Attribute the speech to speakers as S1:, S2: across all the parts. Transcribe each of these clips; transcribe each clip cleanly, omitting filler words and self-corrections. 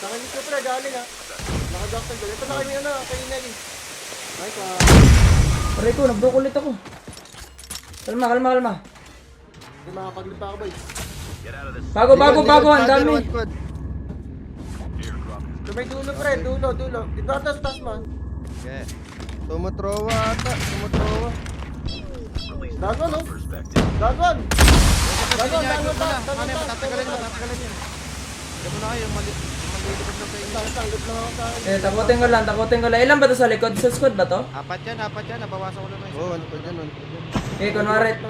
S1: Nakalis ko pre, galing ha. Naka-doctor galing. Ito na kami kay Nelly. Ay,
S2: Aray ko, nagbukulit ako. Kalma.
S1: Hindi makapaglit pa ako boy.
S2: Bago, ang dami.
S1: So may dulo pre, dulo. Dito ata sa taas mo.
S3: Okay. Tumutrowa ata, tumutrowa.
S1: Dagwan no? Dagwan!
S3: Ano, matatagalin yan. Ito na kayo, malilipad lang sa inyo.
S1: Tanggap lang ako sa akin.
S2: Takutin ko lang. Ilan ba to sa likod? Sa squad ba to?
S3: Apat yan, nabawasan ko lang na isa.
S4: Oo, ano pa dyan, ano pa dyan.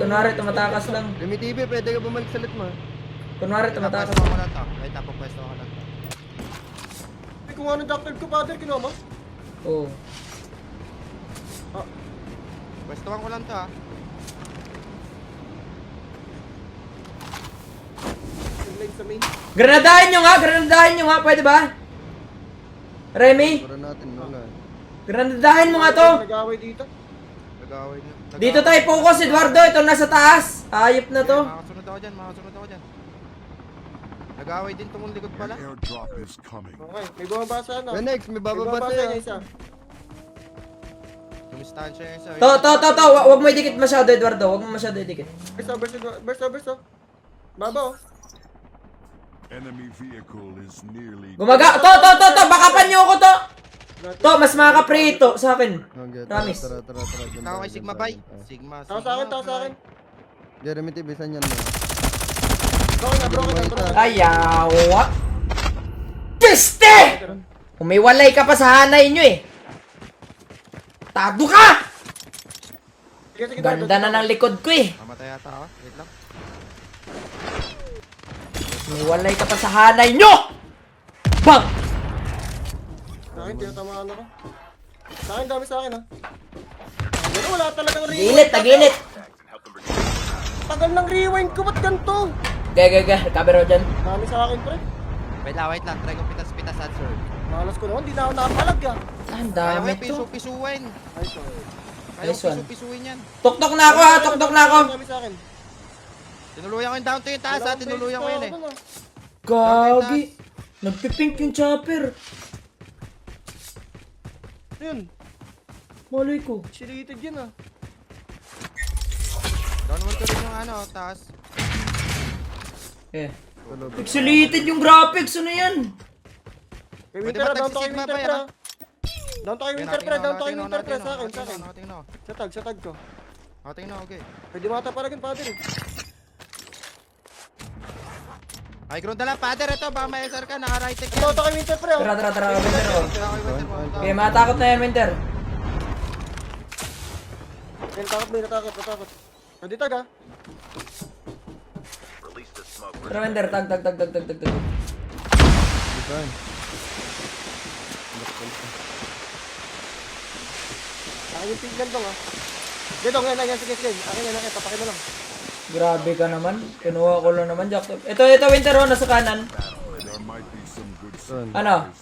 S2: Kunwari, tumatakas lang.
S4: Remy TV, pwede ka bumalik sa lit mo.
S2: Kunwari, tumatakas
S3: Tapos
S2: lang.
S3: ko lang to. Wait, tapos ko lang to.
S1: Ay, kung ano doctor ko, father, kinuha mo?
S2: Oo.
S3: Pwestuhan ko lang to ha.
S1: Nag-live sa main.
S2: Granadahin nyo nga, pwede ba? Remy,
S4: Para natin, wala.
S2: granadahin mo nga to.
S1: Nag-away dito.
S3: Nag-away na.
S2: Dito tayo focus, Eduardo. Ito nasa taas. Ayop na to.
S3: Makasunod ako dyan. Nag-away din itong likod pala.
S5: Airdrop is coming.
S1: Okay, may bumabasa na.
S4: Renex, may
S1: May
S4: bababa
S1: bumabasa
S4: sa'yo.
S1: yung isa.
S3: Tumistansya yung isa.
S2: To. Huwag mo idikit masyado, Eduardo. Huwag mo masyado idikit.
S1: Burst. Baba oh.
S5: Enemy vehicle is nearly.
S2: To. Bakapan nyo ako to. To, mas makakaprito sa akin.
S4: Okay,
S2: Promise.
S4: Tara. dyan
S3: Tao
S4: tayo,
S3: kay
S4: dyan
S3: Sigma
S4: tayo,
S3: Bay.
S4: dyan tayo.
S3: Sigma.
S1: Tao sa akin.
S4: Jeremy TV, saan yan mo?
S1: Broken na.
S2: Ayaw. Piste! Umiwalay ka pa sa hanay nyo eh. Tado ka!
S1: Sige,
S2: Ganda na ng likod ko eh.
S3: Mamatay yata ako. Wait lang.
S2: Umiwalay ka pa sa hanay nyo! Bang!
S1: Sa akin, tinatamaan ako. Sa akin, dami sa akin ha. Pero wala talagang
S2: Tagilid.
S1: Tagal ng rewind ko, ba't ganito?
S2: Gaya. Kabero dyan.
S1: Dami sa akin, pre.
S3: Wait lang. Try ko pitas answer.
S1: Nakalas ko naman, di na ako nakapalag ah.
S2: Ang
S3: Kaya ko
S2: dami
S3: yung
S2: to.
S3: pisu-pisuin.
S1: Ay, sorry.
S3: Kaya
S2: Nice
S3: ko
S2: one.
S3: pisu-pisuin yan.
S2: Tuktok na ako ha. Tuktok na ako.
S1: Dami sa akin.
S3: Tinuluyan ko yung down to yung taas ha. Tinuluyan ko yun eh.
S2: Gagi. Nagpipink yung chopper.
S1: Yun,
S2: Malay ko.
S1: shilited yun ah.
S3: Down mo rin yung ano, taas.
S2: Eh. Pixelated yung graphics. Ano yan?
S1: Kay
S3: Pwede
S1: Winter,
S3: ba
S1: down to kay
S3: tagsisigma
S1: Winter,
S3: ba yan,
S1: pre.
S3: ah?
S1: Down to kay Winter, pre. Down to kay Winter, pre. Sa akin.
S3: Nakatingin ako.
S1: Sa tag ko.
S3: Nakatingin ako, okay.
S1: Pwede mata palagin, father eh.
S3: High ground na lang, father. Ito, baka may SR ka. Naka-right tech yan.
S1: Down to kay Winter, pre. oh.
S2: Tara. Winter oh.
S3: Okay,
S2: Okay, matakot na yan, Winter.
S1: Yan, natakot. Pwede tag ah.
S2: Tara, Winter. Tag.
S4: Saan?
S1: Akin yung tingnan dong ah. Dito, yan. Sige. Akin yan. Papakin mo lang.
S2: Grabe ka naman. Kinuha ko lang naman, Jack. Ito, Winter oh. Nasa kanan.
S5: There might be some good
S4: Saan?
S2: Ano?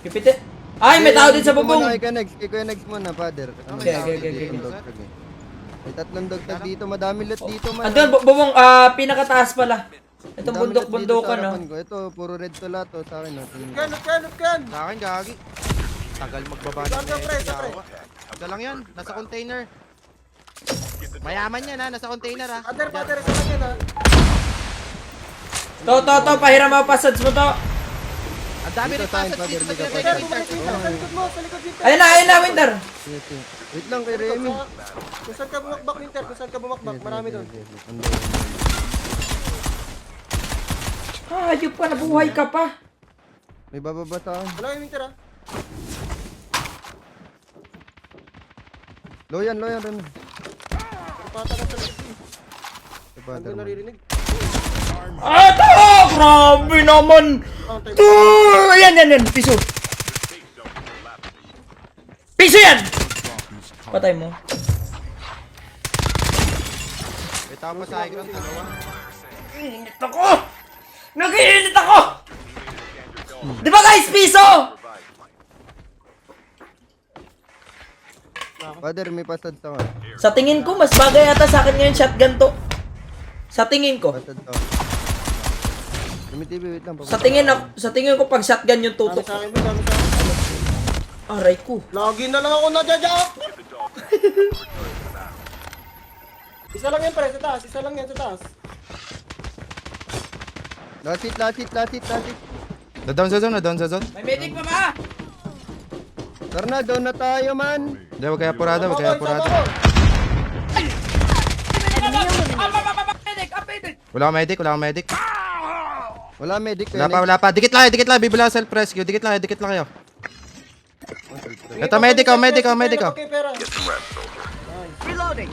S2: Pipitin. Ay, may tao din sa bubong.
S4: Kay Kuya Nex muna, father.
S2: Okay.
S4: May tatlong dogtag dito, madami lot dito man.
S2: Andun, bubong, pinakataas pala. Itong
S4: Madami lot dito
S2: bundok-bundukan,
S4: sa
S2: no?
S4: harapan ko. Ito, puro red to lahat to sa akin.
S1: Kan.
S3: Sa akin, gagi. Tagal magbaba
S1: Saan
S3: ng
S1: ka, pre?
S3: SR. Ito lang yan, nasa container. Mayaman yan ha, nasa container ha.
S1: Father, sa akin ah.
S2: To, pahiram mo pasads mo to.
S3: Ang dami
S4: Dito
S3: rin
S4: tayo,
S3: pasas
S4: father,
S3: dito
S4: dito,
S3: sa
S1: Winter,
S3: pinag
S1: bumalik Winter. Sa likod mo, Winter.
S2: Ayun na, Winter.
S4: Sige. Wait lang kay Remy.
S1: Kung saan ka bumakbak, Winter. Marami doon.
S2: Ayop ka, nabuhay ka pa.
S4: May bababa sa akin.
S1: Wala kay Winter ah.
S4: Loyan, Remy.
S1: Pata ka sa likod.
S4: Sa
S1: Hindi
S4: father
S1: ko
S4: mo.
S1: naririnig.
S2: Ito! Grabe naman! To! Yan! Piso! Piso yan! Patay mo.
S3: May tao pa sa high ground, dalawa.
S2: Init ako! Nag-iinit ako! Di ba guys, piso?
S4: Father, may pasad sa akin.
S2: Sa tingin ko, mas bagay ata sa akin ngayon shotgun to. Sa tingin ko.
S4: Pasad to. Dami TV, wait lang.
S2: Sa tingin ko pag shotgun yung
S1: Dami
S2: tutok.
S1: sa akin, boy. Dami sa akin.
S2: Aray ko.
S1: Lagi na lang ako nadjajak! Isa lang yan, pre, sa taas. Isa lang yan sa taas.
S4: Last hit.
S3: Na-down sa zone.
S2: May medic pa ba?
S4: Tara na, down na tayo, man.
S3: Hindi, wag kaya apurado, wag kaya apurado.
S2: Medic!
S3: Wala akong medic.
S4: Wala medic.
S3: Wala pa. Dikit lang. Bibila self-rescue. Dikit lang kayo. Ito, medic.
S1: Okay, pera.
S6: Reloading.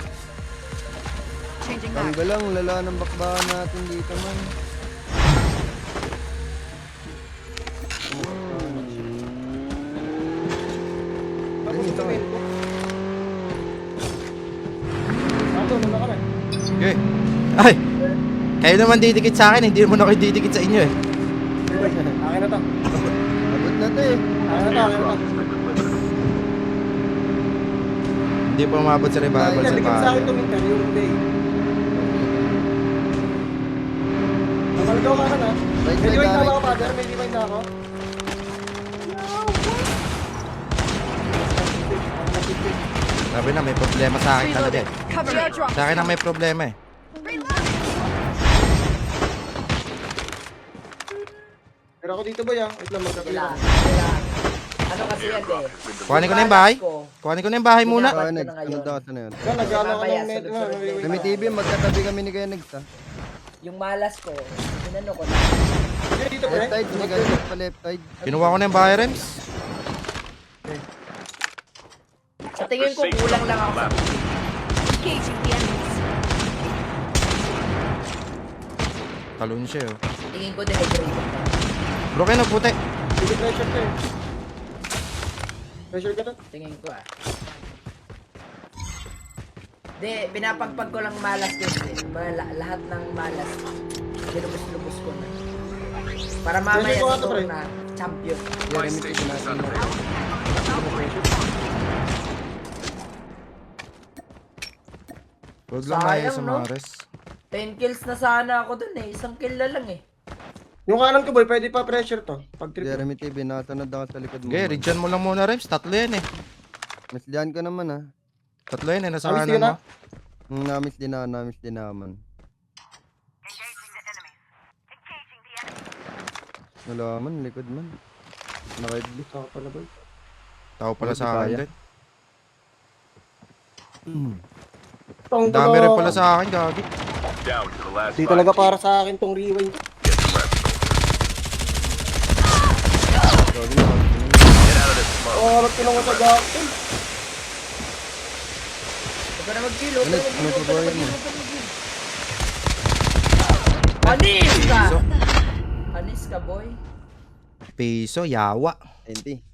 S6: Changing back.
S4: Ang galang, lala ng bakbahan natin dito, man.
S1: Tapos ito, men. Ato, nuna ka na.
S3: Okay. Ay! Kayo naman didikit sa akin, hindi naman ako didikit sa inyo eh.
S1: Akin na to.
S4: Abot na to eh.
S1: Akin na to.
S3: Hindi pa umabot sa revival sa
S1: Dikit sa
S3: bahay.
S1: akin to, Minter, yung day. Nakalagaw ka na.
S4: Right
S1: May
S4: side,
S1: divine na
S4: right
S1: ako, father. May divine na ako.
S3: Sabi na, may problema sa akin talaga eh.
S6: Cover me.
S3: Sa akin ang may problema eh.
S1: Pero ako dito, boy, ah. Wait lang, magkakila.
S2: Ano kasi yan eh?
S3: Kuhanin ko na yung bahay. Kuhanin ko na yung bahay muna.
S4: Kaya ano na yun.
S1: Yan, nag-ano ka ng med.
S4: Dami TV, magkatabi kami ni Kaya Negs, ha.
S2: Yung malas ko, inano ko na.
S1: Dito, pre.
S4: Left side, ni Kaya Negs pa left side.
S3: Kinuha ko na yung bahay, Rems.
S2: Sa tingin ko, kulang lang ako sa
S6: Engaging the enemies.
S3: Talon siya oh.
S2: tingin ko dehydrated na.
S3: Broken na puti.
S1: Sige, pressure ka eh. Pressure ka to.
S2: Tingin ko ah. Di, pinapagpag ko lang malas kasi. Lahat ng malas, linubos-lubos ko na. Para mamaya
S1: Pressure ko nga to,
S2: siguro
S1: pre.
S2: na champion.
S4: Yeah, remit TV natin.
S3: Huwag lang kaya
S2: Sayang,
S3: sa
S2: no?
S3: Mares.
S2: 10 kills na sana ako dun eh. Isang kill na lang eh.
S1: Yung kanan ko, boy, pwede pa pressure to. Pag trip.
S4: Jeremy TV, nakasunod ako sa likod mo.
S3: Okay, region mo lang muna, Rems. Tatlo yan eh.
S4: Mislihan ka naman, ha.
S3: Tatlo yan eh. Nasa
S1: Amis
S3: kanan
S1: din
S3: mo.
S1: na.
S4: Namis din na, man. Wala man, likod man. Nakaidli.
S1: Ako pala, boy.
S3: Tao pala sa akin din.
S1: Tong
S3: Ang dami rin pala sa akin, gagi.
S1: Di talaga para sa akin tong rewind. Oh, alam ko lang sa gawin.
S2: Huwag ka na mag-kill. Huwag ka na
S4: Ano
S2: mag-kill.
S4: pa ba yun?
S2: Panis ka! Panis ka, boy.
S3: Piso, yawa.
S4: 20.